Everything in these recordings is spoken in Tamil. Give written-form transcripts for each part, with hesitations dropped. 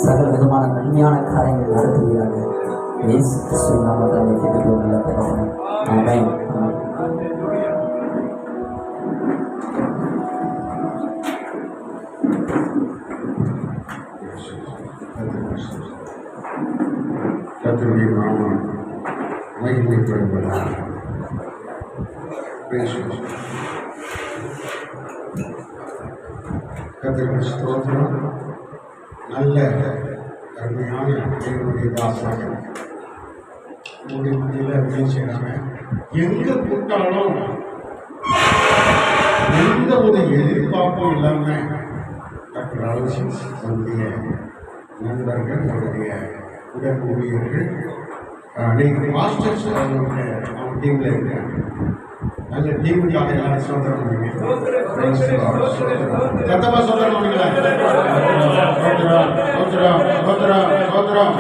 சகல விதமான நன்மையான காரியங்கள் நடத்துகிறார்கள். இயேசு கிறிஸ்துவின் நாமத்தில் கேட்டுக்கொள்ள நல்ல தகப்பனே. ஆமென். கர்த்தருடைய நாமம் மகிமைப்படுவதாக. கர்த்தருக்கு ஸ்தோத்திரம். நல்ல அருமையான தேவனுடைய தாசர்கள் உங்களுடைய மத்தியில் உதவி செய்கிறாங்க. எங்கே கூட்டாலும் எந்த ஒரு எதிர்பார்ப்பும் இல்லாமல் டாக்டர் அலோசியஸ் நம்முடைய நண்பர்கள், நம்முடைய உடன் ஊழியர்கள், அநேக மாஸ்டர்ஸ் அவங்க டீமில் இருக்காங்க. நல்ல டீமுக்காக எல்லாரும் சோதனை பண்ணுவீங்க. சத்தமாக சோதனை பண்ணுங்களேன். சோதரம் சோதரம் சோதரம் சோதரம்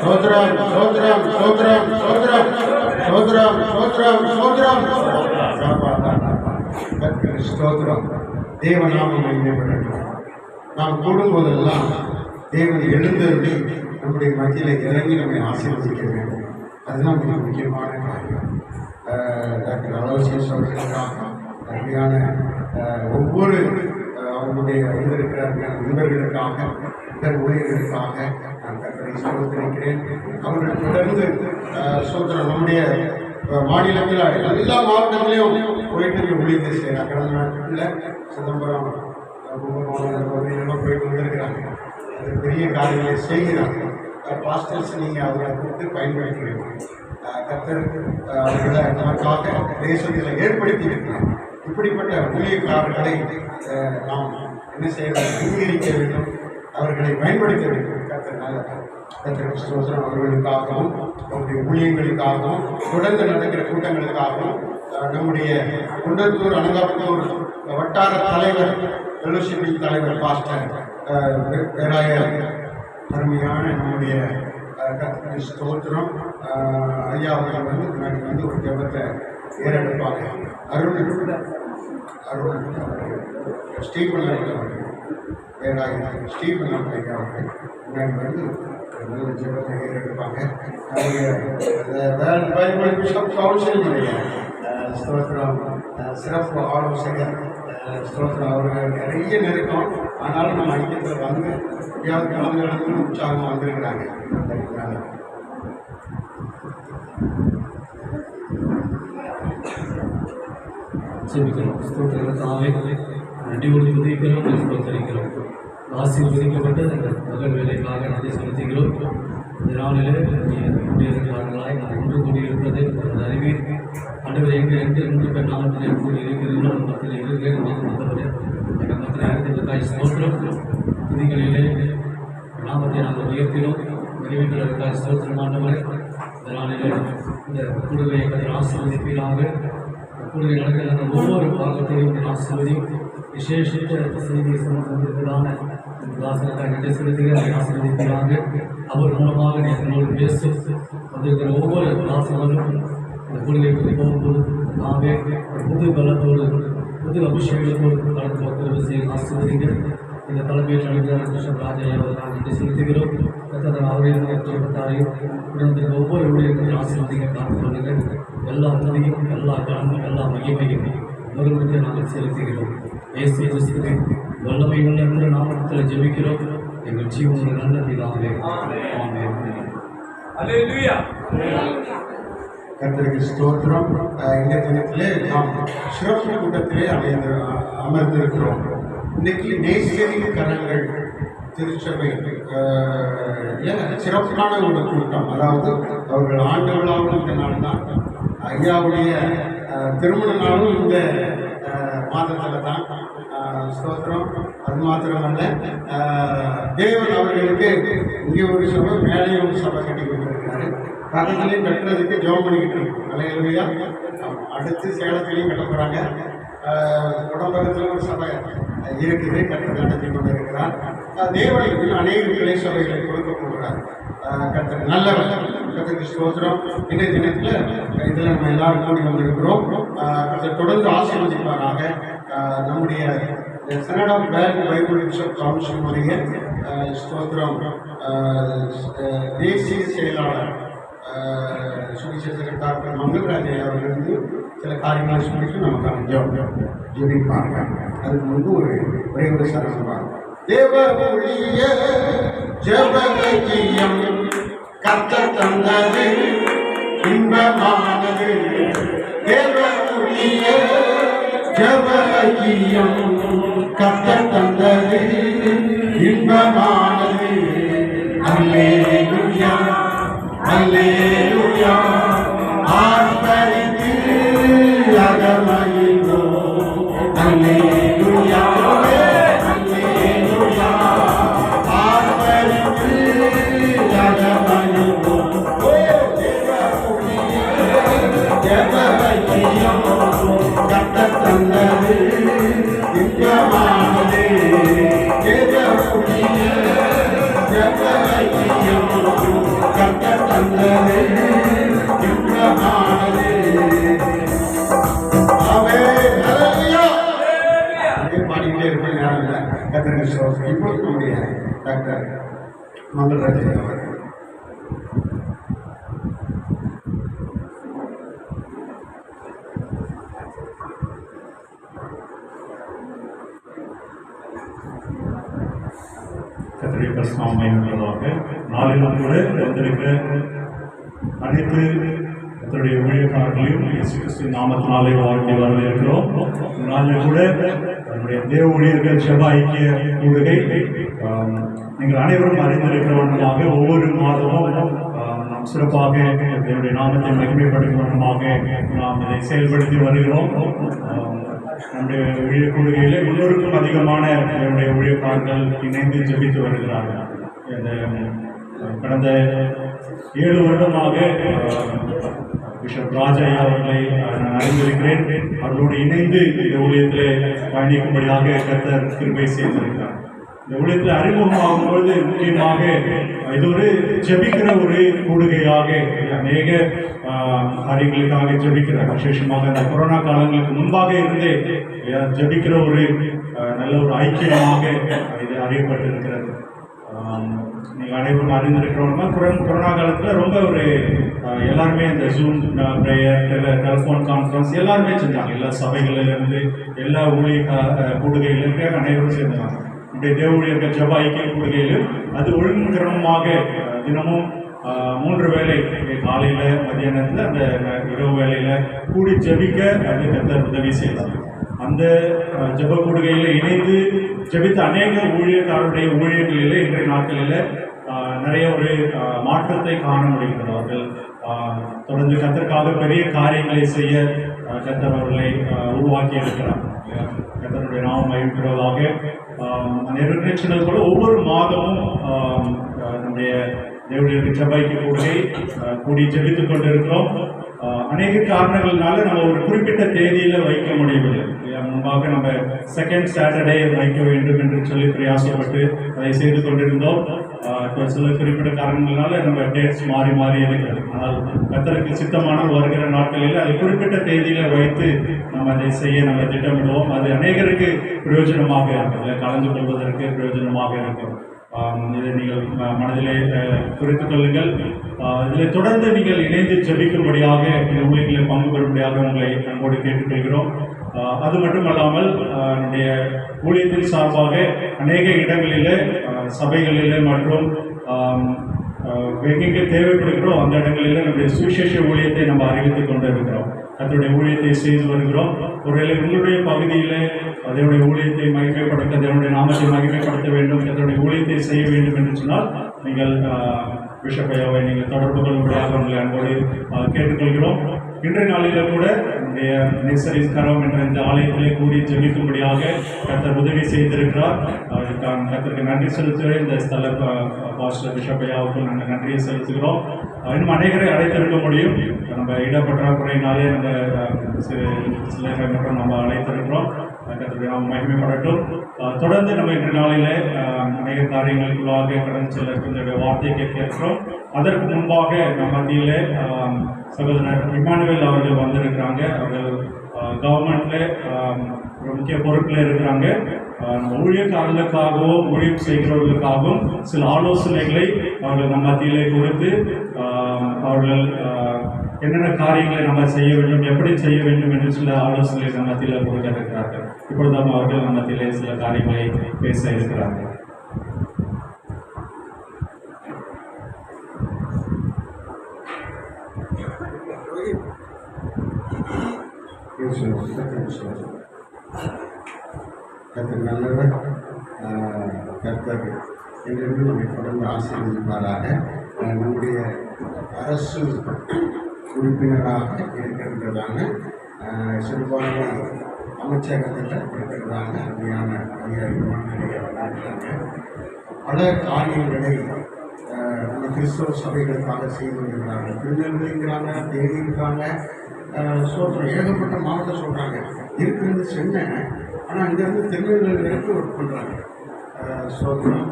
சோதரம் சோதரம் சோதரம் சோதரம் சோதரம் சோதரம் சோதரம் ஸ்தோத்திரம். தேவநாமம் மகிமைப்படட்டும். நாம் கூடும்போதெல்லாம் தேவன் எழுந்தருளி நம்முடைய மத்தியில் இறங்கி நம்மை ஆசீர்வதிக்க வேண்டும். அதுதான் மிக முக்கியமான காரியம். டாக்டர் அலோசியஸ் அவர்களுக்காக அருமையான ஒவ்வொரு அவங்களுடைய இருக்கிற நண்பர்களுக்காக, உடல் ஊழியர்களுக்காக நான் கர்த்தரை ஸ்தோத்திரிக்கிறேன். அவர்கள் தொடர்ந்து சோதனை நம்முடைய மாநிலத்தில் எல்லா மாவட்டங்களையும் போயிட்டு ஊழியத்தை செய்கிறாங்க. கடந்த நாட்களில் சிதம்பரம் கும்பகோணம் போயிட்டு வந்திருக்கிறாங்க. அது பெரிய காரியங்களை செய்கிறாங்க. பாஸ்டர்ஸ் நீங்கள் அவரை கொடுத்து பயன்படுத்துகிறீர்கள். கர்த்தர் அவர்களை நமக்காக தேசத்தில் ஏற்படுத்தி இருக்கிறார். இப்படிப்பட்ட ஊழியக்காரர்களை நாம் என்ன செய்ய வேண்டும்? அங்கீகரிக்க வேண்டும், அவர்களை பயன்படுத்த வேண்டும். கர்த்தர் ஸ்தோத்திரம். அவர்களுக்காகவும் அவருடைய ஊழியங்களுக்காகவும் தொடர்ந்து நடக்கிற கூட்டங்களுக்காகவும் நம்முடைய குன்றத்தூர் அனகாபுத்தூர் வட்டார தலைவர், ஃபெலோஷிப்பின் தலைவர் பாஸ்டர் பேராயர் அருமையான நம்முடைய கர்த்தருக்கு ஸ்தோத்திரம் ஐயா அவர்கள் முன்னாடி ஒரு ஜெபத்தை ஏறெடுப்பாங்க. அருள் ஸ்டீபன் அவர்கள், பேராயர் ஸ்டீபன் ஐயா அவர்கள் முன்னாடி நல்ல ஜெபத்தை ஏறெடுப்பாங்க. பைபிள் பிஷப் கவுன்சிலுடைய ஸ்தோத்திரம் சிறப்பு ஆலோசகர் ஸ்தோத்திரம். அவர்கள் நிறைய நெருக்கம், ஆனாலும் நம்ம ஐக்கியத்தில் வந்து எப்படியாவது கலந்து நடந்து உற்சாகமாக வந்திருக்கிறாங்க. ஸ்தோத்திரத்தாவே நன்றியோடு துதிக்கிறோம், ஸ்தோத்திரிக்கிறோம். ஆசீர்வதிக்கப்பட்ட இந்த மகள் வேலைக்காக நன்றி செலுத்துகிறோம். இந்த நாளிலே குடியிருக்கிறார்களாய் நான் ஒன்று கூடியிருப்பதை அறிவீர். ஆண்டவர் எங்கு நாமத்தில் கூடி இருக்கிறீர்களோ அந்த மத்தியில் இருக்கிறேன். மற்றவரே எங்கள் மத்தியில் அறிந்ததற்காய் ஸ்தோத்திரம். துதிகளிலே நாமத்தை நாங்கள் உயர்த்தினோம். நிறைவேற்றுவதற்காக ஸ்தோத்திரமானவரை இந்த நாளிலே இந்த குழுவை எங்கள் ஆசீர்வதிப்பீராக. குழுவை நடக்கிற ஒவ்வொரு பாகத்தையும் ஆசீர்வதியும். விசேஷித்த செய்தியை சம்பந்தப்பட்டதான தாசனத்தை நன்றி செலுத்துகிற ஆசீர்வதிப்பீராக. அவர் மூலமாக எங்களோடு பேசும் வந்திருக்கிற ஒவ்வொரு தாசனங்களும் இந்த குழுவை போகும்போது நாமே புது பலத்தோடு புது அபிஷேகத்தோடு கலந்து போக்குவரத்து செய்ய ஆசீர்வதிங்க. இந்த தலைமையில் நடிகர் கிருஷ்ணன் ராஜையா அவர்கள் நன்றி செலுத்துகிறோம். அவரையும் குடும்பத்தாரையும் உடனே ஒவ்வொரு ஊழியர்களையும் ஆசீர்வதிக்க காத்து கொள்ளுங்கள். எல்லா துதியும், எல்லா கனமும், எல்லா மகிமையும் ஒருவருக்கு நாங்கள் செலுத்துகிறோம். இயேசு கிறிஸ்துவின் வல்லமை உள்ள நாமத்தில் ஜெபிக்கிறோம். எங்கள் ஜீவனுடைய நல்ல பிதாவே, ஆமென். அல்லேலூயா. கர்த்தருக்கு ஸ்தோத்திரம். இந்த தினத்திலே நாம் சிறப்பு கூட்டத்திலே அமர்ந்திருக்கிறோம். இன்னைக்கு நேசரின் கரங்கள் திருச்சபை சிறப்பான ஒரு கூட்டம். அதாவது அவர்கள் ஆண்டு விழாவும் இந்த நாள் தான், ஐயாவுடைய திருமண நாளும் இந்த மாதத்தில் தான். ஸ்தோத்திரம். அது மாத்திரமல்ல, தேவன் அவர்களுக்கு இங்கே ஒரு சபை, மேலே ஒரு சபை கட்டி கொடுத்துருக்கிறாரு. பக்கத்துலேயும் கட்டுறதுக்கு ஜெபம் பண்ணிக்கிட்டு இருக்கோம். அல்லேலூயா. அடுத்து சேலத்துலேயும் கட்ட போகிறாங்க. உடம்பகத்தில் ஒரு சபை இருக்குது, கட்ட நடத்தி கொண்டு இருக்கிறார். தேவனுக்கு அநேக கிளை சபைகளை கொடுக்க போகிறார். கர்த்தர் நல்லவர். கர்த்தருக்கு ஸ்தோத்திரம். இன்றைய தினத்தில் இதில் நம்ம எல்லாரும் கூடி வந்திருக்கிறோம். கர்த்தர் தொடர்ந்து ஆசீர்வதிப்பாராக. நம்முடைய senate of world Bible bishop கவுன்சிலுடைய ஸ்தோத்திரம் தேசிய செயலாளர் சுவிசேஷகர் டாக்டர் மங்கள்ராஜ் அவர்களிருந்து சில காரியங்களை சொல்லிட்டு நமக்கான ஜெபிப்பாங்க. அதுக்கு முன்பு ஒரே ஒரு சரணம். தேவ ஊழிய ஜெபம் கர்த்தர் தந்தது இன்பமானது. தேவ ஊழிய ஜெபம் கர்த்தர் தந்தது இன்பமானது. அல்லேலூயா அல்லேலூயா ஆர்ப்பரித்து அகமகிழ்வோம். அல்லேலூயா அல்லேலூயா ஆர்ப்பரித்து அகமகிழ்வோம். ஜெபம் கர்த்தர் தந்தது இன்பமானது. கர்த்தர் தந்தது இன்பமானது. பாடிக்கிட்டே இருப்ப நேரம் இல்லை. கர்த்தருக்கு ஸ்தோத்திரம். இப்பொழுது நம்முடைய டாக்டர் மங்கள்ராஜ் அவர்கள் கர்த்தருடைய பரிசுத்தம் மகிமைப்படுவதாக. நாளிலும் கூட வந்திருக்கிற அனைத்து கர்த்தருடைய ஊழியக்காரர்களையும் இயேசு கிறிஸ்துவின் நாமத்தினாலே வாழ்த்தி வரவேற்கிறோம். நாளில் கூட நம்முடைய தேவ ஊழியர்கள் ஜெப ஐக்கிய கூடுகை நீங்கள் அனைவரும் அறிந்திருக்கிற வண்ணமாக ஒவ்வொரு மாதமும் நாம் சிறப்பாக தேவனுடைய நாமத்தை மகிமைப்படுத்தும் வண்ணமாக நாம் இதை செயல்படுத்தி வருகிறோம். நம்முடைய ஊழிய கூடுகையில் முன்னூறுக்கும் அதிகமான நம்முடைய ஊழியக்காரர்கள் இணைந்து ஜெபித்து வருகிறார்கள். இந்த கடந்த 7 வருடமாக பிஷப் ராஜையா அவர்களை நான் அறிந்திருக்கிறேன். அவர்களோடு இணைந்து இந்த ஊழியத்திலே பயணிக்கும்படியாக கர்த்தர் கிருபை செய்திருக்கிறார். இந்த ஊழியத்தில் அறிமுகமாகும் பொழுது முக்கியமாக இது ஒரு ஜெபிக்கிற ஒரு கூடுகையாக அநேக காரியங்களுக்காக ஜெபிக்கிற விசேஷமாக அந்த கொரோனா காலங்களுக்கு முன்பாக இருந்தே ஜெபிக்கிற ஒரு நல்ல ஒரு ஐக்கியமாக இது அறியப்பட்டிருக்கிறது. நீங்கள் அனைவரும் அறிந்திருக்கிறோம்னா கொரோனா காலத்தில் ரொம்ப ஒரு எல்லாருமே இந்த ஜூம் ப்ரேயர் டெலிஃபோன் கான்ஃபரன்ஸ் எல்லாருமே செஞ்சாங்க. எல்லா சபைகளிலிருந்து எல்லா ஊழிய கூடுகையிலிருந்து அனைவரும் சேர்ந்தாங்க. நம்முடைய தேவ ஊழியர்கள் ஜெப ஐக்கிய கூடுகையிலும் அது ஒழுங்கிரமமாக தினமும் 3 வேளை காலையில் மத்தியானத்தில் அந்த இரவு வேளையில் கூடி ஜெபிக்க அது கர்த்தர் உதவி செய்தார். அந்த ஜெப கூடுகையில் இணைந்து ஜெபித்த அநேக ஊழியக்காரருடைய ஊழியர்களில் இன்றைய நாட்களில் நிறைய ஒரு மாற்றத்தை காண முடிகிறது. அவர்கள் தொடர்ந்து கர்த்தருக்காக பெரிய காரியங்களை செய்ய கர்த்தர் அவர்களை உருவாக்கி இருக்கிறார். கர்த்தருடைய நாமம் மகிமைப்படுவதாக. அநேக சொன்னது போல ஒவ்வொரு மாதமும் நம்முடைய தேவனுடைய ஜெப ஐக்கிய கூடுகை கூடி ஜெபித்துக் கொண்டிருக்கிறோம். அநேக காரணங்கள்னால நம்ம ஒரு குறிப்பிட்ட தேதியில் வைக்க முடியவில்லை. முன்பாக நம்ம செகண்ட் சாட்டர்டே வைக்க வேண்டும் என்று சொல்லி பிரயாசப்பட்டு அதை செய்து கொண்டிருந்தோம். சில குறிப்பிட்ட காரணங்களால நம்ம டேட்ஸ் மாறி மாறி இருக்கிறது. ஆனால் கர்த்தருக்கு சித்தமான வருகிற நாட்களில் அதை குறிப்பிட்ட தேதியில் வைத்து நம்ம அதை செய்ய நம்ம திட்டமிடுவோம். அது அநேகருக்கு பிரயோஜனமாக இருக்கும், கலந்து கொள்வதற்கு பிரயோஜனமாக இருக்கும். இதை நீங்கள் மனதிலே குறித்துக் கொள்ளுங்கள். இதில் தொடர்ந்து நீங்கள் இணைந்து ஜெபிக்கும்படியாக இந்த ஊழியர்களில் பங்கு பெறும்படியாக உங்களை அன்போடு கேட்டுக்கொள்கிறோம். அது மட்டுமல்லாமல் நம்முடைய ஊழியத்தின் சார்பாக அநேக இடங்களிலே சபைகளிலே மற்றும் எங்கெங்கே தேவைப்படுகிறோம் அந்த இடங்களில் நம்முடைய சுவிசேஷ ஊழியத்தை நம்ம அறிவித்துக் கொண்டு இருக்கிறோம். அதனுடைய ஊழியத்தை செய்து வருகிறோம். ஒருவேளை உங்களுடைய பகுதியில் அதனுடைய ஊழியத்தை மகிமைப்படுத்த, அதனுடைய நாமத்தை மகிமைப்படுத்த வேண்டும், அதனுடைய ஊழியத்தை செய்ய வேண்டும் என்று சொன்னால் நீங்கள் பிஷப் ஐயாவை நீங்கள் தொடர்பு கொள்ளும்படியாக உங்களை அன்போடு கேட்டுக்கொள்கிறோம். இன்றைய நாளில் கூட நம்முடைய நேசரின் கரம் என்ற இந்த ஆலயத்திலே கூடி ஜெபிக்கும்படியாக கர்த்தர் உதவி செய்திருக்கிறார். அதுக்கான கர்த்தருக்கு நன்றி செலுத்துகிறேன். இந்த ஸ்தல பாஸ்டர் பிஷப் ஐயாவுக்கு நாங்கள் நன்றியை செலுத்துகிறோம். இன்னும் அநேகரை அழைத்திருக்க முடியும். நம்ம இடப்பற்றாக்குறையினாலே நம்ம சிலரை மட்டும் நம்ம அழைத்திருக்கிறோம். கர்த்தருடைய நாம் மகிமைப்படட்டும். தொடர்ந்து நம்ம இன்றைய நாளில் அநேக காரியங்களுக்குள்ளாக கடந்து செல்ல இந்த வார்த்தையை கேட்கிறோம். அதற்கு முன்பாக நம்ம மத்தியில் சகோதரர் இமானுவேல் அவர்கள் வந்திருக்கிறாங்க. அவர்கள் கவர்மெண்ட்ல ஒரு முக்கிய பொறுப்பில் இருக்கிறாங்க. ஊழியக்காரர்களுக்காகவும் ஊழியம் செய்கிறவர்களுக்காகவும் சில ஆலோசனைகளை அவர்கள் நம்ம மத்தியிலே கொடுத்து அவர்கள் என்னென்ன காரியங்களை நம்ம செய்ய வேண்டும், எப்படி செய்ய வேண்டும் என்று சில ஆலோசனைகளை நம்ம மத்தியில் கொடுக்க இருக்கிறார்கள். இப்பொழுது அவர்கள் நம்ம மத்தியிலே சில காரியங்களை பேச இருக்கிறார்கள். கர்த்தர் நல்லவர். கர்த்தர் என்றென்றும் நம்மை தொடர்ந்து ஆசீர்வதிப்பாராக. நம்முடைய அரசு உறுப்பினராக இருக்கின்றதான சிறுபான்மை அமைச்சகத்தில் இருக்கிறதான அருமையான அதிகாரிகள் பல காரியங்களை நம்ம கிறிஸ்தவ சபைகளுக்காக செய்து வருகிறார்கள். திருநெல்வேலிங்கிறாங்க, தேனி இருக்காங்க, சோற்றம் ஏகப்பட்ட மாவட்டம் சொல்கிறாங்க. இருக்கிறது சென்னை, ஆனால் இங்கேருந்து திருநெல்வேலி வரைக்கும் ஒர்க் பண்ணுறாங்க. சோற்றம்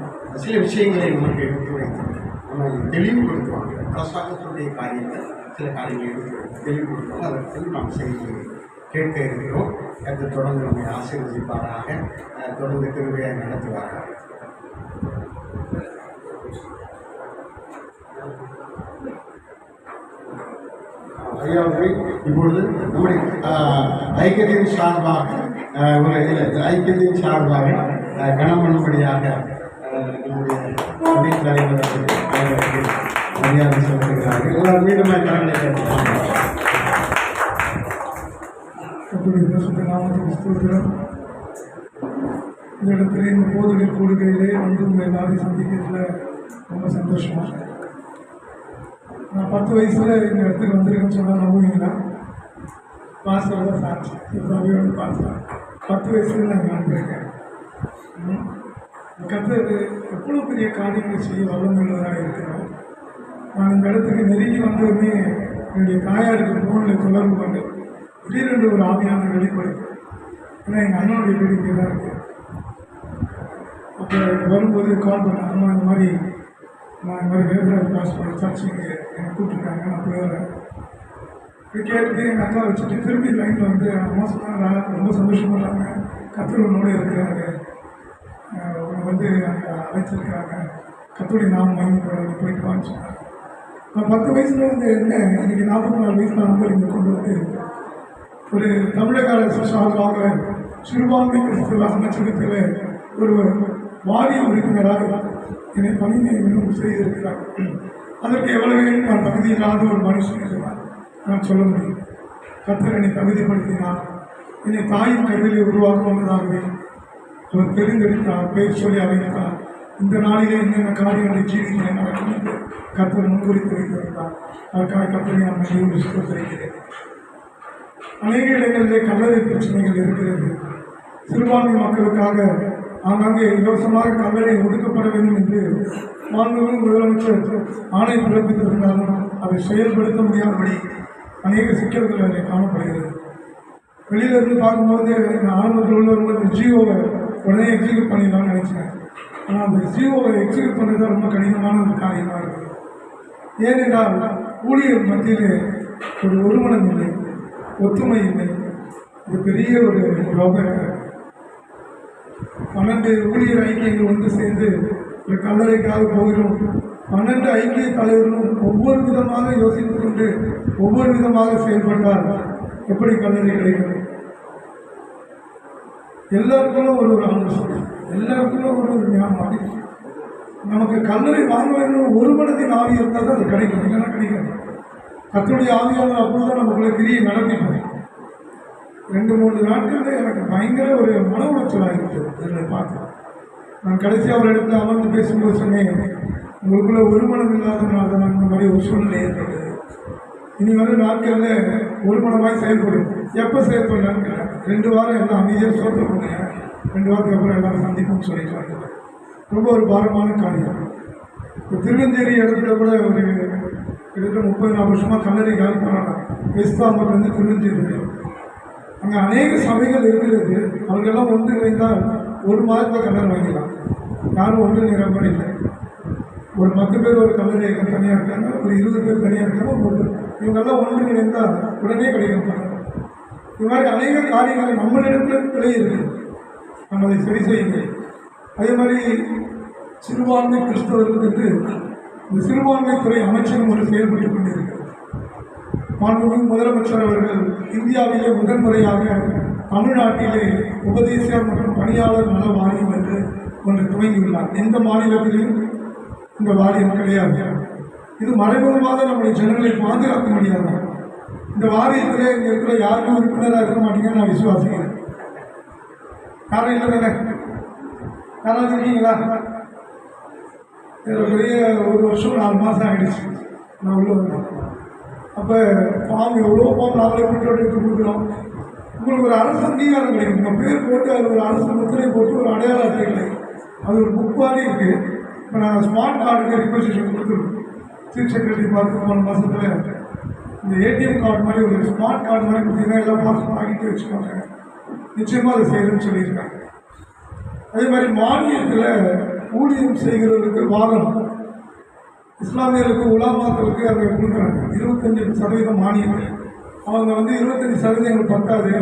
சில விஷயங்களை நமக்கு எடுத்து வைத்து நம்ம தெளிவுபடுத்துவாங்க. பிரசாதத்துடைய காரியங்கள் சில காரியங்களை எடுத்து தெளிவுபடுத்துவாங்க. அதற்கு நாம் செய்தி கேட்க இருக்கிறோம். அதை தொடர்ந்து நம்மை ஆசீர்வதிப்பாராக, தொடர்ந்து திருவிழா நடத்துவார்கள். ஐயாவை இப்பொழுது நம்முடைய ஐக்கியத்தின் சார்பாக ஐக்கியத்தின் சார்பாக கணம் பண்ணும்படியாக நம்முடைய துணைத் தலைவர்களுக்கு மரியாதை செலுத்துகிறார்கள். எல்லாரும் மீண்டும் கடனை கேட்கிறாங்க. இந்த இடத்துல இந்த போதகர் கூடுகையிலே வந்து உங்கள் எல்லாரையும் சந்திக்கிறதுல ரொம்ப சந்தோஷமா. நான் 10 வயசுல இந்த இடத்துக்கு வந்திருக்கேன்னு சொன்னால் நம்புவீங்களா? பாஸ்டர் தான் சாட்சி. சபையோட பாஸ்டர் 10 வயசுல நான் இங்கே வந்திருக்கேன். கர்த்தர் எவ்வளோ பெரிய காரியங்களை செய்ய வல்லமையுள்ளதாக இருக்கிறோம். நான் இந்த இடத்துக்கு நெருங்கி வந்ததுமே என்னுடைய தாயாருக்கு ஃபோனில் தொடர்பு கொண்டு திடீரென்று ஒரு ஆவியான வெளிப்படும். ஏன்னா எங்கள் அண்ணனுடைய வீடு இங்கே தான் இருக்குது. அப்போ வரும்போது கால் பண்ணேன், அம்மா இந்த மாதிரி நான் இந்த மாதிரி வேதராஜ் பாஸ்டர் சர்ச்சுக்கு என்னை கூப்பிட்டுருக்காங்க, நான் போயிடுறேன். இப்படி கேட்டுட்டு எங்கள் அக்கா வச்சுட்டு திரும்பி லைனில் வந்து அம்மா சொன்னாங்க, ரொம்ப சந்தோஷப்படுறாங்க, கர்த்தர் உன்னோட இருக்கிறாரு, உன்னை வந்து அங்கே அழைச்சிருக்கிறாங்க, கர்த்தருடைய நாம மகிமைப்பட போயிட்டு வான்னு சொன்னாங்க. நான் 10 வயசுல வந்து என்ன இன்னைக்கு 44 வயசில் நம்பர் இங்கே கொண்டு வந்து ஒரு தமிழக அரசு சார்பாக சிறுபான்மை கிறிஸ்தவ அமைச்சகத்தில் ஒரு வாரிய உறுப்பினராக என்னை பணி நியமனம் செய்திருக்கிறார். அதற்கு எவ்வளவு நான் தகுதியில்லாத ஒரு மனுஷன் என்று நான் சொல்ல முடியும். கர்த்தர் என்னை தகுதிப்படுத்தினார். என்னை தாயின் கருவிலே உருவாக்க வந்ததாகவே அவர் தெரிந்தெடுத்தார், பெயர் சொல்லி அழைத்தார். இந்த நாளிலே என்னென்ன காரியங்களை ஜீவிகளை நடக்கும் என்று கர்த்தர் முன்குறித்து வைத்திருந்தார். அதற்காக கர்த்தரை நான் மிகவும் விசுவசிக்கிறேன். அநேக இடங்களிலே கல்லறை பிரச்சனைகள் இருக்கிறது. சிறுபான்மை மக்களுக்காக ஆங்காங்கே இலவசமாக கல்லறை ஒதுக்கப்பட வேண்டும் என்று மாண்புமிகு முதலமைச்சர் ஆணை பிறப்பித்திருந்தாலும் அதை செயல்படுத்த முடியாதபடி அநேக சிக்கல்கள் அதில் காணப்படுகிறது. வெளியிலிருந்து பார்க்கும்போது நான் ஆரம்பத்தில் உள்ளவர்கள் அந்த ஜியோவை உடனே எக்ஸிக்யூட் பண்ணிடலாம்னு நினைச்சேன். ஆனால் அந்த ஜியோவை எக்ஸிக்யூட் பண்ணுறது ரொம்ப கடினமான ஒரு காரியமாக இருக்குது. ஏனென்றால் ஊழியர் மத்தியிலே ஒரு ஒருமனம் இல்லை, ஒத்துமை இல்லை. இது பெரிய ஒரு ரோகம். 12 ஊழியர் ஐக்கியங்கள் ஒன்று சேர்ந்து ஒரு கல்லறைக்காக போகிறோம். 12 ஐக்கிய தலைவர்களும் ஒவ்வொரு விதமாக யோசித்து கொண்டு ஒவ்வொரு விதமாக செயல்பட்டால் எப்படி கல்லறை கிடைக்கும்? எல்லாருக்குள்ள ஒரு ஆலோசனை, எல்லாருக்குள்ள ஒரு ஞாபகம். நமக்கு கல்லறை வாங்க வேண்டும் ஒரு மனத்தின் ஆவி இருந்தால் தான் அது கிடைக்கும், இல்லைன்னா கிடைக்காது. கர்த்தருடைய ஆவியாளர் அப்போதான் நமக்குள்ள கிரியை நடத்திப்போம். 2-3 நாட்களில் எனக்கு பயங்கர ஒரு மன உளைச்சல் ஆகிவிட்டது. இதில் பார்த்தேன். நான் கடைசியாக ஒரு இடத்துல அமர்ந்து பேசும்போது சொன்னேன், உங்களுக்குள்ள ஒரு மனம் இல்லாதனால தான் அந்த மாதிரி ஒரு சூழ்நிலை ஏற்பட்டது. இனி வரும் நாட்களில் ஒரு மனமாய் செயல்படும். எப்போ செயல்படலான்னு கேட்டேன். 2 வாரம் எல்லாம் அமைதியாக சோற்ற போனேன். 2 வாரத்துக்கு அப்புறம் எல்லாரும் சந்திப்புன்னு சொல்லிட்டு வந்தேன். ரொம்ப ஒரு பாரமான காரியம். இப்போ திருவஞ்சேரி இடத்துல கூட ஒரு கிட்டத்தட்ட 30-40 வருஷமாக கல்லறை காலி பண்ணலாம். வெஸ்தாம்பூர்லேருந்து திருவஞ்சேரி அங்கே அநேக சபைகள் இருக்கிறது. அவங்கெல்லாம் ஒன்று இணைந்தால் ஒரு மாதத்தில் கல்லறை வாங்கிக்கலாம். யாரும் ஒன்று நிரம்பர் இல்லை. ஒரு 10 பேர் ஒரு கல்லறை தனியாக இருக்காங்க, ஒரு 20 பேர் தனியாக இருக்காங்க. இவங்கெல்லாம் ஒன்று இணைந்தால் உடனே கிடைக்கும். இது மாதிரி அநேக காரியங்களை நம்மளிடத்தில் பிழை இருக்குது, நம்ம அதை சரி செய்யுங்க. அதே மாதிரி சிறுபான்மை கிறிஸ்தவர்களுக்கு என்று இந்த சிறுபான்மைத்துறை அமைச்சகம் ஒரு செயல்பட்டு கொண்டிருக்கிறது. மாண்புமிகு முதலமைச்சர் அவர்கள் இந்தியாவிலே முதன்முறையாக தமிழ்நாட்டிலே உபதேசியர் மற்றும் பணியாளர் நல வாரியம் என்று ஒன்று துவங்கியுள்ளார். எந்த மாநிலத்திலும் இந்த வாரியம் கிடையாது. இது மறைமுகமாக நம்முடைய ஜனங்களை பாதுகாக்க முடியாது. இந்த வாரியத்தில் இங்கே இருக்கிற யாருக்கும் உறுப்பினராக இருக்க மாட்டீங்கன்னு நான் விசுவாசிக்கிறேன். யாரும் இல்லை தானே? யாராவது இருக்கீங்களா? பெரிய 1 வருஷம் 4 மாதம் ஆகிடுச்சு நான் உள்ள வந்தேன். அப்போ ஃபார்ம் எவ்வளோ ஃபார்ம் நாங்களே பிரிண்ட் எடுத்து கொடுக்குறோம். உங்களுக்கு ஒரு அரசு அங்கீகாரம் கிடைக்கும். உங்கள் பேர் போட்டு அதில் ஒரு அரசு முத்திரை போட்டு ஒரு அடையாள அட்டை கிடைக்கும். அது ஒரு புக் மாதிரி இருக்குது. இப்போ நாங்கள் ஸ்மார்ட் கார்டுக்கு ரிக்வெஸ்டேஷன் கொடுத்துருக்கோம். சீஃப் செக்ரட்டரி பார்த்து போன மாதத்தில் இந்த ஏடிஎம் கார்டு மாதிரி ஒரு ஸ்மார்ட் கார்டு மாதிரி கொடுத்தீங்கன்னா எல்லா மாதம் வாங்கிட்டு வச்சுக்கோங்க, நிச்சயமாக அதை செய்யணும்னு சொல்லியிருக்காங்க. அதே மாதிரி மானியத்தில் ஊழியம் செய்கிறவர்களுக்கு வாகனம், இஸ்லாமியர்களுக்கு உலாமாக்களுக்கு அதை கொடுக்குறாங்க 25% மானியங்கள். அவங்க 25% எங்களுக்கு பத்தாது,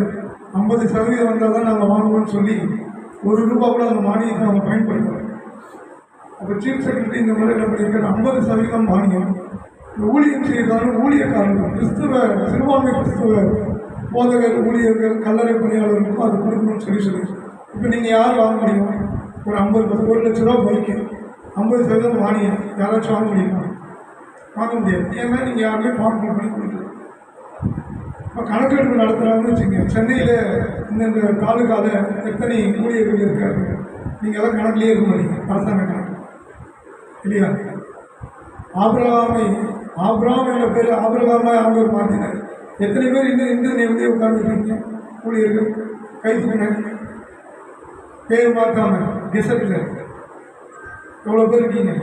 50% வந்தால் தான் நாங்கள் வாங்குவோம்னு சொல்லி ₹1 கூட அந்த மானியத்தை அவங்க பயன்படுத்துகிறாங்க. அப்போ சீஃப் செக்ரட்டரி இந்த முறை என்ன பண்ணியிருக்காரு, 50% மானியம் இந்த ஊழியம் செய்யறதாலும் ஊழியக்காரர்கள், கிறிஸ்துவ சிறுபான்மை கிறிஸ்துவ போதகர் ஊழியர்கள் கல்லறை பணியாளர்களுக்கும் அது கொடுக்கணும்னு சொல்லி இப்போ நீங்கள் யார் வாங்க முடியும்? ஒரு 1 லட்ச ரூபா பைக்கு 50% மானியம் யாராச்சும் வாங்க முடியுமா? வாங்க முடியாது. ஏன்னா நீங்கள் யாருமே ஃபார்ம் பண்ணி கொடுக்கல. இப்போ கணக்கெடுப்பு நடத்துகிறாங்கன்னு வச்சுக்கோங்க. சென்னையில் இந்த தாலுக்காவில் எத்தனை ஊழியர்கள் இருக்காரு, நீங்கள் எல்லாம் கணக்குலேயே இருக்க மாட்டீங்க, அரசாங்க கணக்கு இல்லையா? ஆபிரகாம் என்ற பேர் ஆபிரகாமா ஆண்டவர் மாற்றினார். எத்தனை பேர் இந்த உட்கார்ந்துருக்கீங்க ஊழியர்கள்? கை தூங்க. பேர் மாற்றாம கெசட்டில் எவ்வளோ பேர் இருக்கீங்க?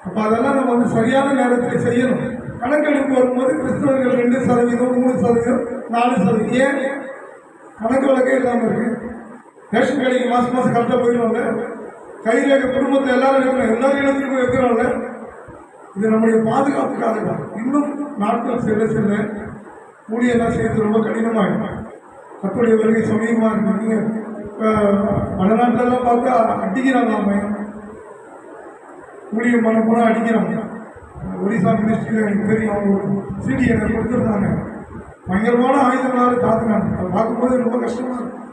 அப்போ அதெல்லாம் நம்ம சரியான நேரத்தில் செய்யணும். கணக்கெடுப்பு வரும்போது கிறிஸ்தவர்கள் 2%, 3%, 4%. ஏன் கணக்கு வழக்கே இல்லாமல் இருக்கு? ரேஷன் கடைக்கு மாதம் கரெக்டாக போயிடுவாங்க. கைரேக குடும்பத்தில் எல்லாரும் இருக்கிறோம், எல்லாரும் இடத்துக்கும் வைக்கிறோம்ல. இது நம்முடைய பாதுகாப்புக்காக தான். இன்னும் நாட்கள் செல்ல ஊழியெல்லாம் செய்யறது ரொம்ப கடினமாகிடும். கர்த்தருடைய வருகை சமயமாக இருக்கு. வடநாட்டிலெல்லாம் பார்த்தா அடிக்கிறாங்க, அவன் ஊழியம் பண்ண போனால் அடிக்கிறாங்க. ஒடிசா மினிஸ்ட்ரியில் எனக்கு தெரியும், அவங்க ஒரு சிடி எனக்கு கொடுத்துருந்தாங்க. பயங்கரமான ஆயுதங்களால் தாக்குனாங்க. அதை பார்க்கும்போது ரொம்ப கஷ்டமாக இருக்கும்.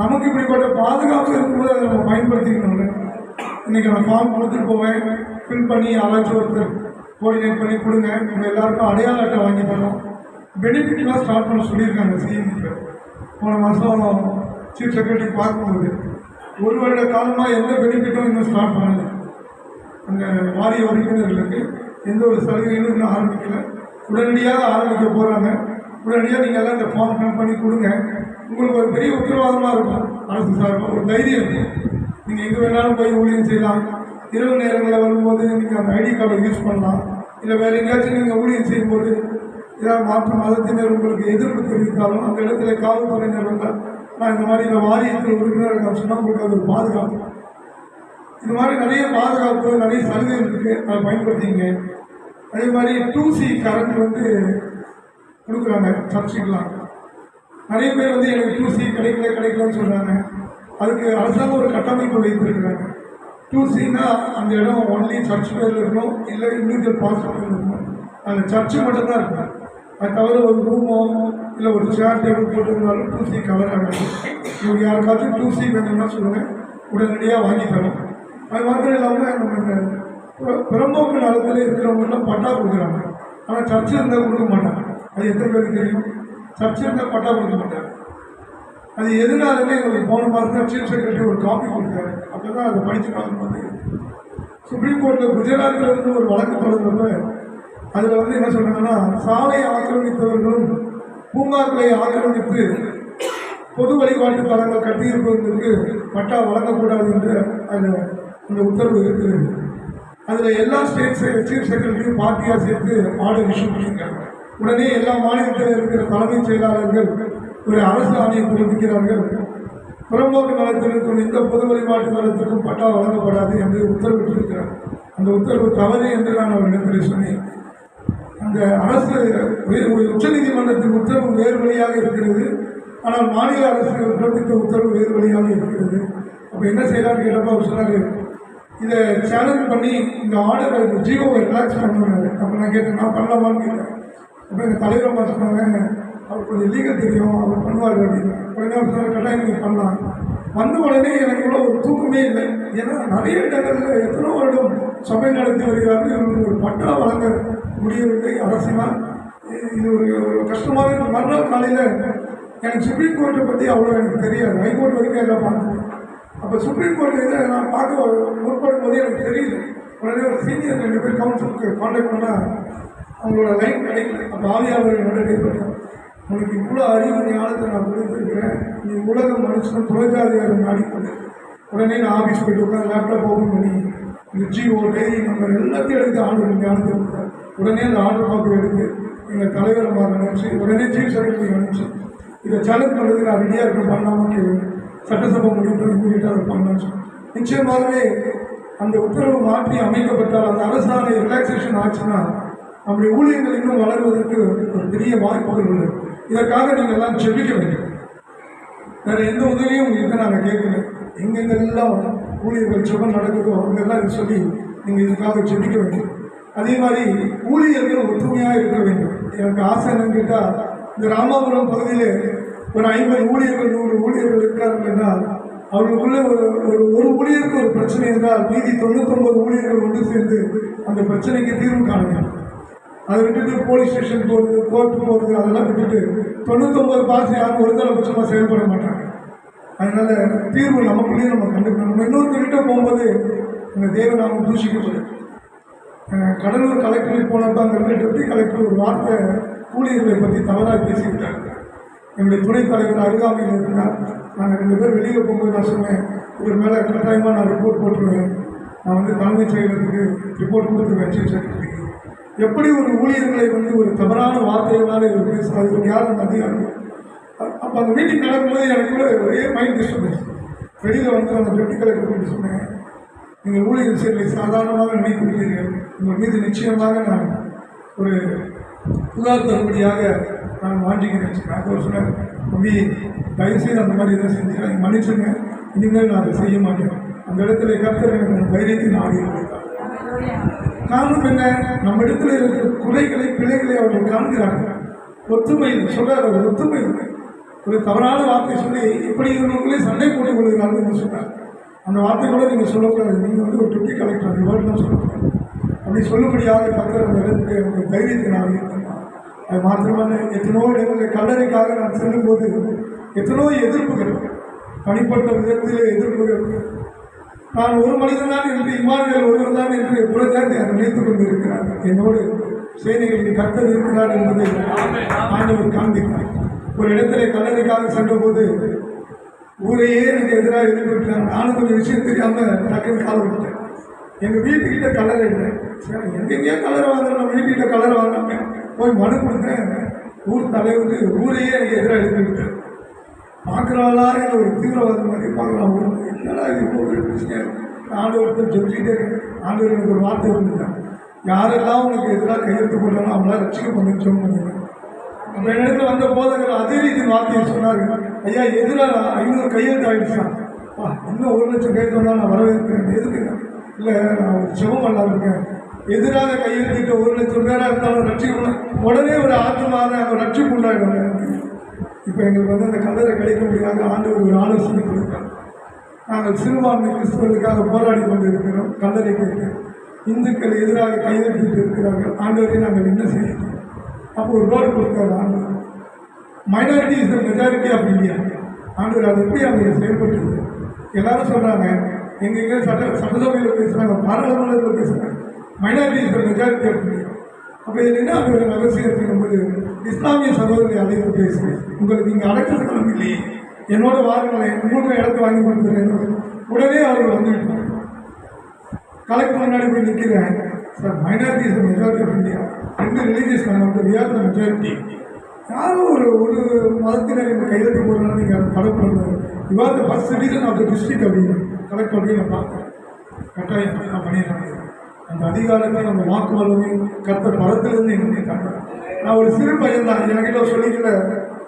நமக்கு இப்படிப்பட்ட பாதுகாப்பு இருக்கும்போது அதை நம்ம பயன்படுத்திக்கணும்ல. இன்றைக்கி நான் ஃபார்ம் கொடுத்துட்டு போவேன், ஃபில் பண்ணி யாராச்சும் ஒருத்தர் கோஆர்டினேட் பண்ணி கொடுங்க, நம்ம எல்லாருக்கும் அடையாள அட்டை வாங்கி தரோம். பெனிஃபிட்லாம் ஸ்டார்ட் பண்ண சொல்லியிருக்காங்க சிஎம்க்கு. போன மாதம் சீஃப் செக்ரட்டரி பார்க்கும்போது 1 வருட காலமாக எந்த பெனிஃபிட்டும் இன்னும் ஸ்டார்ட் பண்ணலை. அந்த வாரிய உறுப்பினர்களுக்கு எந்த ஒரு சலுகைகளும் இன்னும் ஆரம்பிக்கலை. உடனடியாக ஆரம்பிக்க போகிறாங்க. உடனடியாக நீங்கள் எல்லாம் இந்த ஃபார்ம் ஃபில் பண்ணி கொடுங்க. உங்களுக்கு ஒரு பெரிய உத்தரவாதமாக இருக்கும். அரசு சார்பாக ஒரு தைரியம் இருக்கும். நீங்கள் எங்கே வேணாலும் போய் ஊழியம் செய்யலாம். இரவு நேரங்களில் வரும்போது நீங்கள் அந்த ஐடி கார்டை யூஸ் பண்ணலாம். இல்லை வேறு எங்கேயாச்சும் நீங்கள் ஊழியம் செய்யும்போது ஏதாவது மாற்று மதத்தினர் உங்களுக்கு எதிர்ப்பு தெரிவித்தாலும் அந்த இடத்துல காவல்துறையினர் வந்தால் நான் இந்த மாதிரி இந்த வாரியத்தில் உறுப்பினர் சொன்னால் உங்களுக்கு அது ஒரு பாதுகாப்பு. இது மாதிரி நிறைய பாதுகாப்பு, நிறைய சலுகைகள் இருக்குது, அதை பயன்படுத்திங்க. அதே மாதிரி 2C கரண்ட் கொடுக்குறாங்க சர்ச்சுக்கெலாம். நிறைய பேர் எனக்கு 2C கிடைக்கலன்னு சொல்கிறாங்க. அதுக்கு அரசாங்கம் ஒரு கட்டமைப்பு வைத்திருக்கிறாங்க. 2Cனா அந்த இடம் ஒன்லி சர்ச் பேரில் இருக்கணும், இல்லை இண்டிவிஜுவல் பாஸ்டர் இருக்கணும். அந்த சர்ச்சு மட்டும்தான் இருக்கும். அது தவிர ஒரு ரூமோ இல்லை ஒரு சேர் டேபிள் போட்டிருந்தாலும் 2C கவர் ஆகாது. இவங்க யாருக்காச்சும் 2C வேணும்னா சொல்லுங்கள், உடனடியாக வாங்கி தரோம். அது மாத்திரம் இல்லாமல் நம்ம இந்த புறம்போக்கு நலத்தில் இருக்கிறவங்கெல்லாம் பட்டா கொடுக்குறாங்க. ஆனால் சர்ச்சு இருந்தால் கொடுக்க மாட்டாங்க. அது எத்தனை பேருக்கு தெரியும்? சர்ச்சு இருந்தால் பட்டா கொடுக்க மாட்டாங்க. அது எதுனாலுமே எங்களுக்கு போன மாதம் சீஃப் செக்ரட்டரி ஒரு காப்பி கொடுத்தாரு. அப்போ தான் அதை படித்து பார்க்கும்போது சுப்ரீம் கோர்ட்டில் குஜராத்தில் இருந்து ஒரு வழக்கு தொடர்ந்தப்ப அதில் என்ன சொன்னாங்கன்னா, சாலை ஆக்கிரமித்தவர்களும் பூங்காக்களை ஆக்கிரமித்து பொது வழிபாட்டு தலங்கள் கட்டியிருப்பவர்களுக்கு பட்டா வழங்கக்கூடாது என்று அதில் அந்த உத்தரவு இருக்குது. அதில் எல்லா ஸ்டேட் சீஃப் செக்ரட்டரியும் பார்ட்டியாக சேர்த்து ஆர்டர் இஷ்யூ பண்ணியிருக்காங்க. உடனே எல்லா மாநிலத்தில் இருக்கிற தலைமைச் செயலாளர்கள் ஒரு அரசு ஆணையை பிறப்பிக்கிறார்கள். புறம்போக்கு நலத்தில் இருக்கும் எந்த பொது வழிபாட்டு தலத்திற்கும் பட்டா வழங்கப்படாது என்று உத்தரவிட்டிருக்கிறார். அந்த உத்தரவு தவறு என்று நான் அவரிடத்தில் சொன்னேன். அந்த அரசு உச்சநீதிமன்றத்தின் உத்தரவு வேறு வழியாக இருக்கிறது, ஆனால் மாநில அரசு பிறப்பித்த உத்தரவு வேறு வழியாக இருக்கிறது. அப்போ என்ன செய்யலாம்னு கேட்டப்போ அவர் சொன்னார், இதை சேலஞ்ச் பண்ணி இந்த ஆர்டரை இந்த ஜியோவை ரிலாக்ஸ் பண்ணுவாரு. அப்போ நான் கேட்டேன், நான் பண்ணலாமான்னு கேட்டேன். அப்போ எங்கள் தலைவரமாக சொன்னாங்க, அவர் கொஞ்சம் லீகல் தெரியும், அவர் பண்ணுவார் அப்படின்னு. உடனே அவர் சொன்ன கட்டாயம் நீங்கள் பண்ணலாம். வந்த உடனே எனக்கு கூட ஒரு தூக்கமே இல்லை. ஏன்னா நிறைய இடங்களில் எத்தனோ வருடம் சபை நடத்தி வருகிறார்கள், இவங்களுக்கு ஒரு பட்டா வழங்க முடியவில்லை அரசினால். இது ஒரு கஷ்டமாக இருக்குது. மறுநாள் காலையில் எனக்கு சுப்ரீம் கோர்ட்டை பற்றி அவ்வளோ எனக்கு தெரியாது, ஹைகோர்ட் வரைக்கும் எல்லாம் பார்த்தேன். அப்போ சுப்ரீம் கோர்ட் இதை நான் பார்க்க முற்படும் போது எனக்கு தெரியல. உடனே ஒரு சீனியர் 2 பேர் கவுன்சிலுக்கு கான்டாக்ட் பண்ணால் அவங்களோட லைன் கிடைக்கல. அப்போ ஆவியாளர்கள் உடனே பண்ணேன், உனக்கு இவ்வளோ அறிவு ஞானத்தை நான் கொடுத்துருக்கிறேன், நீ உலக மனுஷன் துணைஜாதியாரை நாடிக்கொண்டு. உடனே நான் ஆஃபீஸ் போய்ட்டு உட்காந்து லேப்டாப் ஓப்பன் பண்ணி இந்த ஜிஓ டைரி நம்பர் எல்லாத்தையும் எடுத்து ஆர்டர் ஞானத்தை கொடுத்தார். உடனே அந்த ஆர்டர் காப்பி எடுத்து எங்கள் தலைவரமாக அனுப்பிச்சு, உடனே சீஃப் செக்ரட்டரி அனுப்பிச்சு, இதை சேலஞ்ச் பண்ணுறதுக்கு நான் ரெடியாக இருக்க பண்ணாமல் கேள்வி சட்டசபை முடிவு இமீடியட்டாக அதை பண்ணாச்சு. நிச்சயமாகவே அந்த உத்தரவு மாற்றி அமைக்கப்பட்டால், அந்த அரசாணை ரிலாக்ஸேஷன் ஆச்சுன்னா நம்முடைய ஊழியர்கள் இன்னும் வளர்வதற்கு ஒரு பெரிய வாய்ப்புகள் உள்ளது. இதற்காக நீங்கள் எல்லாம் செபிக்க வேண்டும். வேறு எந்த உதவியும் உங்களுக்கு நாங்கள் கேட்கல. எங்கெங்கெல்லாம் ஊழியர்கள் ஜெபம் நடக்குதோ அங்கெல்லாம் இது சொல்லி நீங்கள் இதுக்காக செபிக்க வேண்டும். அதே மாதிரி ஊழியர்கள் ஒற்றுமையாக இருக்க வேண்டும். எனக்கு ஆசை என்னன்னு கேட்டால், இந்த ராமாபுரம் பகுதியில் ஒரு 50 ஊழியர்கள் 100 ஊழியர்கள் இருக்கார்கள் என்றால், அவர்களுக்குள்ள ஒரு ஊழியருக்கு ஒரு பிரச்சனை என்றால் மீதி 99 ஊழியர்கள் ஒன்று சேர்ந்து அந்த பிரச்சனைக்கு தீர்வு காணுங்க. அதை விட்டுட்டு போலீஸ் ஸ்டேஷன் போகிறது, கோர்ட்டு போகிறது, அதெல்லாம் விட்டுட்டு 99 பாஸ் யாரும் ஒரு தலைபட்சமாக செயல்பட மாட்டாங்க. அதனால் தீர்வு நமக்குள்ளேயே நம்ம கண்டுக்கணும். நம்ம இன்னொருத்தர்கிட்ட போகும்போது அந்த தேவநாமம் தூஷிக்கப்படும். கடலூர் கலெக்டருக்கு போனப்போ அங்கே இருந்த டெப்டி கலெக்டர் ஒரு வார்த்தை ஊழியர்களை பற்றி தவறாக பேசியிருக்காங்க. என்னுடைய துணைத் தலைவர் அருகாமையில் இருக்கிறார். நாங்கள் 2 பேர் வெளியில் போகும்போது நான் சொன்னேன், இவர் மேலே கட்டாயமாக நான் ரிப்போர்ட் போட்டுருவேன், நான் தலைமைச் செயலகத்துக்கு ரிப்போர்ட் கொடுத்துருவேன் சீஃப் செக்ரட்டரிக்கு. எப்படி ஒரு ஊழியர்களை ஒரு தவறான வார்த்தைகளால் இவர் பேசுகிறார், இவர் யார் அந்த அதிகாரி. அப்போ அந்த மீட்டிங் நடக்கும்போது எனக்குள்ள ஒரே மைண்ட் டிஸ்டர்பன்ஸ். வெளியில் அந்த டெப்டி கலெக்டர் போட்டு சொன்னேன், நீங்கள் ஊழியர் செயலை சாதாரணமாக நினைத்துவிட்டீர்கள், உங்கள் மீது நிச்சயமாக நான் ஒரு புகார் தரும்படியாக நான் வாங்கிக்கிறேன். அவர் சொன்னார், தம்பி தயவுசெய்து அந்த மாதிரி எதாவது செஞ்சு நீங்கள் மன்னிச்சுங்க, இனிமேல் நான் அதை செய்ய மாட்டேன். அந்த இடத்துல கர்த்தர் எனக்கு அந்த தைரியத்தை ஆடி கொடுத்தார். காரணம் என்ன? நம்ம இடத்துல இருக்கிற குறைகளை பிழைகளை அவர்கள் காண்கிறார்கள். ஒத்துமை சொல்றார், அவர் ஒத்துமை ஒரு தவறான வார்த்தை சொல்லி இப்படி இவர்களுக்குள்ளே சண்டை போட்டுக் கொள்கிறார்கள் என்று சொன்னார். அந்த வார்த்தை கூட நீங்கள் சொல்லக்கூடாது, நீங்கள் ஒரு டெப்டி கலெக்டர் அந்த வேர்டெலாம் சொல்லக்கூடாது. அப்படி சொல்லும்படியாக கர்த்தர் அந்த இடத்துல எனக்கு தைரியத்தை நான் இருக்கிறேன். அது மாத்திரமான எத்தனோ இடங்களில் கல்லறைக்காக நான் செல்லும்போது எத்தனோ எதிர்ப்புகள், தனிப்பட்ட விதத்தில் எதிர்ப்புகள். நான் ஒரு மனிதன் தான் என்று, இமானுவேல் ஒருவர் தான் என்று புறஜாதியார் நினைத்துக் கொண்டிருக்கிறார்கள். என்னோடு சேனைகளின் கர்த்தர் இருக்கிறார் என்பதை ஆண்டவர் காண்பித்தார். ஒரு இடத்துல கல்லறைக்காக சென்றபோது ஊரையே எனக்கு எதிராக எழுப்பிவிட்டாங்க. நானும் கொஞ்சம் விஷயம் தெரியாமல் டக்குன்னு கால விட்டேன். எங்கள் வீட்டுக்கிட்ட கல்லறை இல்லை. சரி, எங்கெங்கேயோ கலரை வாங்குறேன், நம்ம வீட்டுக்கிட்ட கலரை வாங்காமல் போய் மனு கொடுத்தேன். ஊர் தலைவருக்கு ஊரையே எனக்கு எதிராக எழுப்பிவிட்டேன். பார்க்குறாளா என்ன ஒரு தீவிரவாதம் மாதிரி பார்க்கலாம். என்னடா இது இப்போ ஒரு விஷயம். ஆண்டவர்கிட்ட சொல்லிக்கிட்டே ஆண்டவர் எனக்கு ஒரு வார்த்தை வந்துட்டேன், யாரெல்லாம் உனக்கு எதிராக கையெழுத்து போட்டாலும் அவங்களாம் ரட்சிக்கப்படுன்னு சொல்லுங்க. அப்போ என்னிடத்தில் வந்த போதகர் அதே ரீதி வார்த்தையை சொன்னார்கள், ஐயா எதிராக 500 கையெழுத்து ஆகிடுச்சான், இன்னும் 1 லட்சம் கையெழுத்து வந்தால் நான் வரவேற்கிறேன். எதுக்குங்க? இல்லை நான் ஒரு ஜெபம் பண்ணலாம் இருக்கேன். எதிராக கையெழுத்திட்ட 1 லட்சம் பேராக இருந்தாலும் ரட்சிக்கணும். உடனே ஒரு ஆத்மாவை அவர் ரட்சிப்பு உண்டாயிடுவாங்க. இப்போ எங்களுக்கு அந்த கல்லறை கிடைக்க முடியாத ஆண்டவர் ஒரு ஆலோசனை கொடுத்தார். நாங்கள் சிறுபான்மை கிறிஸ்தவர்களுக்காக போராடி கொண்டு இருக்கிறோம். கல்லறைக்கு இந்துக்கள் எதிராக கையெழுத்திட்டு இருக்கிறார்கள். ஆண்டவரை நாங்கள் என்ன செய்யணும்? அப்போ ஒரு ரோடு கொடுத்தாரு ஆண்டவர். Minority is the majority of India. ஆண்டவர் அது எப்படி அவங்க செயல்பட்டு எல்லாரும் சொல்கிறாங்க, எங்கெங்கே சட்டசபையில் பேசுகிறாங்க, பாராளுமன்றத்தில் பேசுகிறாங்க, minority is the majority of India. அப்போ இதில் என்ன அவர்கள் அவசியத்தின் போது இஸ்லாமிய சகோதரர்களை அழைத்து பேசுகிறேன், உங்களுக்கு இங்கே அடக்கத்தனம் இல்லையே, என்னோட வாருங்களை உங்களுக்கு இடத்தை வாங்கி கொடுத்துருக்கேன். உடனே அவர்கள் வந்துவிட்டாங்க. கலெக்டர் முன்னாடி போய் நிற்கிறேன், sir minority is the majority of India, 2 religious நாங்கள் வி ஆர் த மெஜாரிட்டி. யாரும் ஒரு மதத்தினர் இந்த கையெழுத்து போடுறதுனால நீங்கள் அதை தடை பண்ணுறது, you are the first citizen of the district அப்படின்னு கலெக்டர் அப்படின்னு நான் பார்க்குறேன். கட்டாயம் நான் பண்ணிடுறேன். அந்த அதிகாரத்தை அந்த வாக்கு வல்லமை கர்த்தர் பரத்திலிருந்து எங்களுக்கு தந்தார். நான் ஒரு சிறு பையன் தான், என்கிட்ட சொல்லிக்கல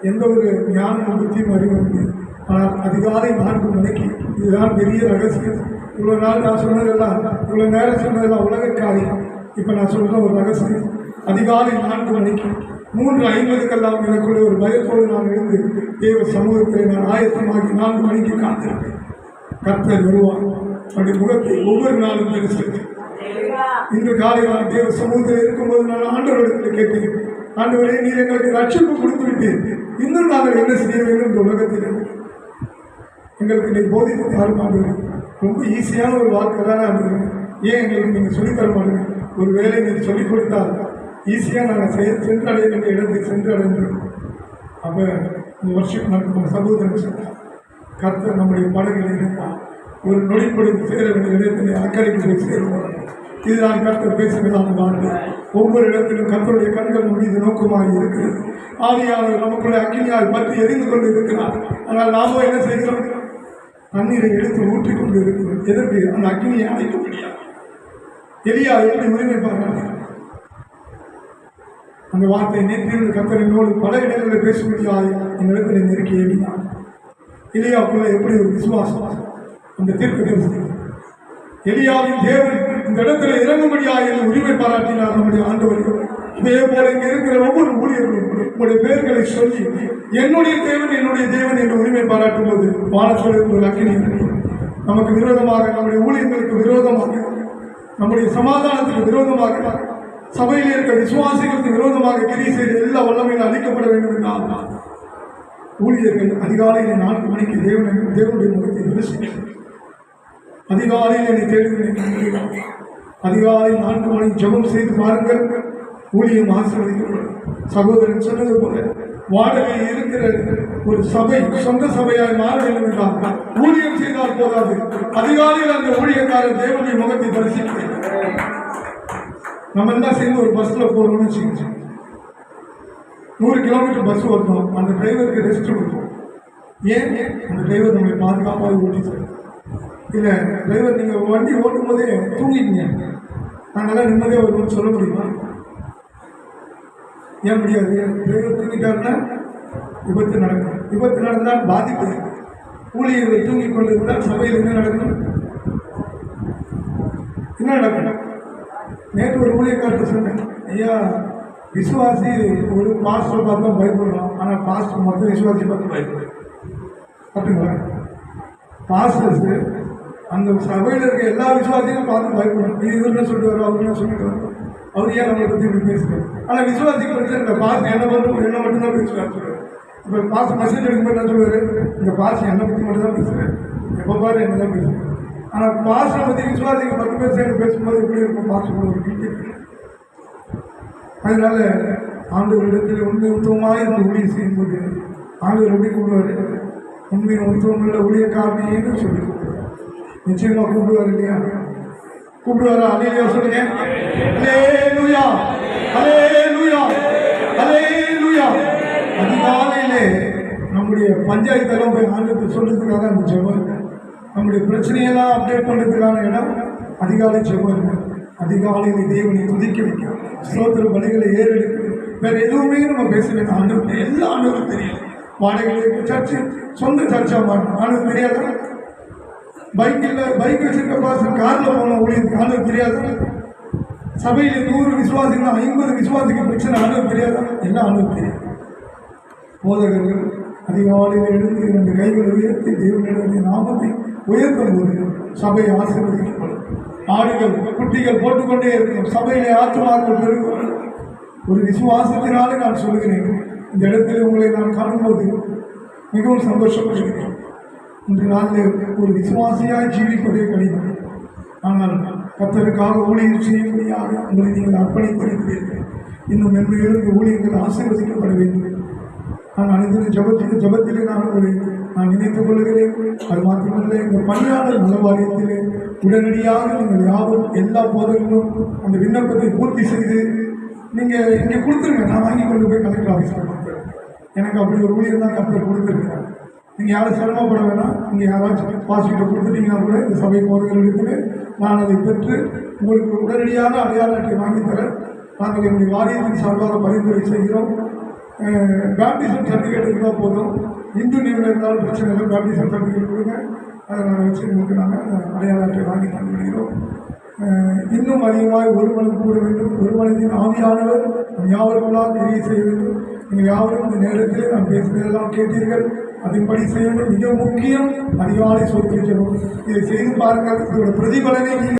எந்த ஒரு ஞானமும் புத்தியும் அறிவும் இல்லை. ஆனால் அதிகாலை 4 மணிக்கு இதுதான் பெரிய ரகசியம். இவ்வளோ நாள் நான் சொன்னதெல்லாம், இவ்வளோ நேரம் சொன்னதெல்லாம் உலக காரியம். இப்போ நான் சொல்கிற ஒரு ரகசியம், அதிகாலை 4 மணிக்கு 3:50 எனக்குள்ள ஒரு பயத்தோடு நான் எழுந்து தேவ சமூகத்தை நான் ஆயத்தமாகி 4 மணிக்கு காத்திருப்பேன். கர்த்தர் வருவார். அவருடைய முகத்தை ஒவ்வொரு நாளும் பெருசு. இன்று காலை நான் தேவ சமூகத்தில் இருக்கும்போது நான் ஆண்டவரிடத்தில் கேட்டேன், ஆண்டவரே நீர் எங்களுக்கு ரட்சிப்பு கொடுத்து விட்டு இன்னும் நாங்கள் என்ன செய்ய வேண்டும் இந்த உலகத்தில் எங்களுக்கு நீ போதித்து தரமாட்டேன். ரொம்ப ஈஸியான ஒரு வாக்கு தானே இருந்தது. ஏன் எங்களுக்கு நீங்கள் சொல்லித்தர மாட்டேங்க? ஒரு வேலை நீங்கள் சொல்லிக் கொடுத்தால் ஈஸியாக நாங்கள் சென்றடைய வேண்டிய இடத்தை சென்று அடைந்திருக்கோம். அப்போ இந்த வருஷம் நம்ம சகோதரன் சொன்னார், கர்த்தர் நம்முடைய படகில் இருந்தால் ஒரு நொடிப்பொழுது சேர வேண்டிய இடத்திலே அக்கறைக்கு போய் சேருவார். இதுதான் கர்த்தர் பேசுகிறதான வார்த்தை. ஒவ்வொரு இடத்திலும் கர்த்தருடைய கண்கள் மீது நோக்கமாக இருக்கிறது. ஆவியானவர் நமக்குள்ளே அக்கினியால் பற்றி எரிந்து கொண்டு இருக்கிறார். ஆனால் நாம என்ன செய்கிறோம்? தண்ணீரை எடுத்து ஊற்றிக் கொண்டு இருக்கிறோம். எதற்கு? அந்த அக்கினியை அணைக்க முடியாது. எலியா எப்படி உரிமை பாருங்க. அந்த வார்த்தை நேற்றிலிருந்து கர்த்தரினோடு பல இடங்களில் பேச முடியாது. இந்த இடத்துல நெருக்கி எலியா, எலியாவுக்குள்ள எப்படி ஒரு விசுவாசம், அந்த தீர்க்கதரிசி எலியாவின் தேவன் இந்த இடத்துல இறங்கும்படியாக என்று உரிமை பாராட்டினார் நம்முடைய ஆண்டவர்கள். இதே போல இங்கே இருக்கிற ஒவ்வொரு ஊழியர்களும் உங்களுடைய பெயர்களை சொல்லி என்னுடைய தேவன் என்று உரிமை பாராட்டும் போது வானத்தில் ஒரு அக்கினி நமக்கு விரோதமாக, நம்முடைய ஊழியர்களுக்கு விரோதமாக, நம்முடைய சமாதானத்துக்கு விரோதமாக, சபையில் இருக்கிற விசுவாசிகளுக்கு விரோதமாக கிரியை செய்த எல்லா வல்லமையும் அளிக்கப்பட வேண்டும் என்றால் ஊழியர்கள் அதிகாலையில் 4 மணிக்கு தேவனுடைய முகத்தை தரிசிக்க அதிகாலையில் என்னை தேடுகிறேன். அதிகாலை 4 மணி ஜெபம் செய்து பாருங்கள், ஊழியம் ஆசீர்வதிக்கப்படும். சகோதரன் சொன்னது போல வாடகையில் இருக்கிற ஒரு சபை சொந்த சபையாய் மாற வேண்டும் என்றால் ஊழியம் செய்தால் போதாது, அதிகாலையில் அந்த ஊழியக்காரர் தேவனுடைய முகத்தை தரிசிக்க வேண்டும். நம்ம என்ன சேர்ந்து ஒரு பஸ்ல போறோம்னு வச்சுக்கோங்க, 100 கிலோமீட்டர் பஸ் ஓட்டணும். அந்த டிரைவருக்கு ரெஸ்ட் கொடுக்கும். ஏன்? அந்த டிரைவர் நம்மளை பாதுகாப்பாக ஓட்டி தரும். இல்லை டிரைவர் நீங்கள் வண்டி ஓட்டும் போதே தூங்கிட்டீங்க, நாங்கள்லாம் நிம்மதியாக வருவோம்னு சொல்ல முடியுமா? ஏன் முடியாது? டிரைவர் தூங்கிட்டாருன்னா விபத்து நடக்கும். விபத்து நடந்தால் பாதிப்பு. ஊழியர்கள் தூங்கி கொண்டு இருந்தால் சபையில் என்ன நடக்கும்? என்ன நடக்கும்? நேற்று ஒரு ஊழியக்காரத்தை சொன்னேன், ஐயா விசுவாசி ஒரு பாஸ்டரை பார்த்து தான் பயப்படலாம், ஆனால் பாஸ்டர் மட்டும் விசுவாசி பார்த்து பயப்படும். அப்படிங்களா? பாஸ்டர்ஸ் அந்த சபையில் இருக்க எல்லா விசுவாசியும் பார்த்து பயப்படும். இது என்ன சொல்லிட்டு வரும், அவர் என்ன சொல்லிட்டு வரும், அவர் ஏன் நம்மளை பற்றி இப்படி பேசுகிறோம். ஆனால் விசுவாசிக்கு பிரச்சனை இல்லை, பாஸ் என்ன பண்ணும், என்ன மட்டும்தான் பேசுவார் சொல்லுவார். இப்போ பாஸ் மெசேஜ் எடுக்கும்போது என்ன சொல்லுவார், இந்த பாஸ் என்னை பற்றி மட்டும் தான் பேசுகிறேன், எப்போ பாரு என்ன தான் பேசுகிறேன். ஆனால் பாஸ்டரை பற்றி விசுவாசிக்கு 10 பேர் சேர்ந்து பேசும்போது எப்படி இருக்கும்? பாஸ்டர் ஒரு கிட்டி. அதனால ஆண்டவரிடத்தில் உண்மை உத்தவமாக இந்த ஊழியம் செய்யும்போது ஆண்டவர் எப்படி கூப்பிடுவார்? உண்மை உத்தவம் உள்ள ஊழியக்காரனேன்னு சொல்லி கூப்பிடுவார். நிச்சயமா கூப்பிடுவார் இல்லையா? கூப்பிடுவாரா? அல்லேலூயா சொல்லுங்க. அல்லேலூயா, அல்லேலூயா, அல்லேலூயா. அதிகாலையிலே நம்முடைய பஞ்சாயத்தெல்லாம் போய் ஆண்டவருக்கு சொல்றதுக்காக அந்த ஜெபம், நம்முடைய பிரச்சனையெல்லாம் அப்டேட் பண்ணுறதுக்கான இடம் அதிகாலை ஜெபம். அதிகாலையில் தேவனை துதிக்க வைக்கும், ஸ்தோத்திர பலிகளை ஏறெடுக்கணும். வேற எதுவுமே நம்ம பேச வேண்டாம். ஆண்டவருக்கு எல்லா ஆண்டவருக்கும் தெரியும். வாடகைகளுக்கு சர்ச்சு சொந்த சர்ச்சா மாட்டோம், ஆண்டவருக்கு தெரியாதா? பைக் வச்சிருக்க பாசம் காரில் போன ஊழியருக்கு ஆண்டவருக்கு தெரியாதா? சபையில் 100 விசுவாசிகள் 50 விசுவாசிக்கு பிரச்சனை ஆண்டவருக்கு தெரியாதா? எல்லாம் ஆண்டவருக்கு தெரியும். போதகர்கள் அதிகாலையில் எழுந்து 2 கைகளை உயர்த்தி தேவனுடைய நாமத்தை உயர்த்தும் போது சபை ஆசீர்வதிக்கப்படும். ஆடுகள் குட்டிகள் போட்டுக்கொண்டே இருக்கும். சபையிலே ஆத்துமாக்கள் பெருகும். ஒரு விசுவாசத்தினாலே நான் சொல்கிறேன், இந்த இடத்தில் உங்களை நான் காணும்போது மிகவும் சந்தோஷப்படுகிறேன். இன்று நாளில் ஒரு விசுவாசியாய் ஜீவிப்பதே கடினம். ஆனால் கர்த்தருக்காக ஊழியம் செய்யும்படியாக உங்களை நீங்கள் அர்ப்பணித்திருக்கிறீர்கள். இன்னும் மென்மையிலிருந்து ஊழியர்கள் ஆசீர்வதிக்கப்பட வேண்டும். நான் அனைத்து ஜபத்திலே நான் நினைத்துக் கொள்கிறேன். அது மாத்திரமல்ல, இந்த பணியாளர் நலவாரியத்திலே உடனடியாக நீங்கள் யாரும் எல்லா போதங்களும் அந்த விண்ணப்பத்தை பூர்த்தி செய்து நீங்கள் இங்கே கொடுத்துருங்க. நான் வாங்கி கொண்டு போய் கலெக்டர் ஆஃபீஸில் கொடுத்துருவேன். எனக்கு அப்படி ஒரு ஊழியர் தான் கர்த்தர் கொடுத்துருக்கேன். நீங்கள் யாரும் சிரமப்பட வேணாம். நீங்கள் யாராச்சும் பாசிட்டிவ் கொடுத்துட்டீங்கன்னா கூட இந்த சபை போதகர்களுக்கு நான் அதை பெற்று உங்களுக்கு உடனடியாக அடையாள அட்டை வாங்கித்தர நாங்கள் என்னுடைய வாரியத்தின் சார்பாக பரிந்துரை செய்கிறோம். பேப்டிசம் சர்டிஃபிகேட் இருந்தால் போதும். இந்து நேமில் இருந்தாலும் பிரச்சனை இல்லை, பேப்டிசம் சர்டிஃபிகேட் கொடுங்க, அதை நாங்கள் வச்சு உங்களுக்கு நாங்கள் அடையாள அட்டை வாங்கி தந்துவிடுகிறோம். இன்னும் அதிகமாக ஒரு மனம் கூட வேண்டும். ஒரு மனதின் ஆவியானவர் நம் யாவருக்குள்ளாக கிரியை செய்ய வேண்டும். நீங்கள் யாவரும் இந்த நேரத்தில் நாம் பேசுகிறதெல்லாம் கேட்டீர்கள், அதன்படி செய்ய வேண்டும். மிக முக்கியம் அதிகாலை சொற்பிடிக்கணும். இதை செய்து பாருங்கள். இதோட பிரதிபலனை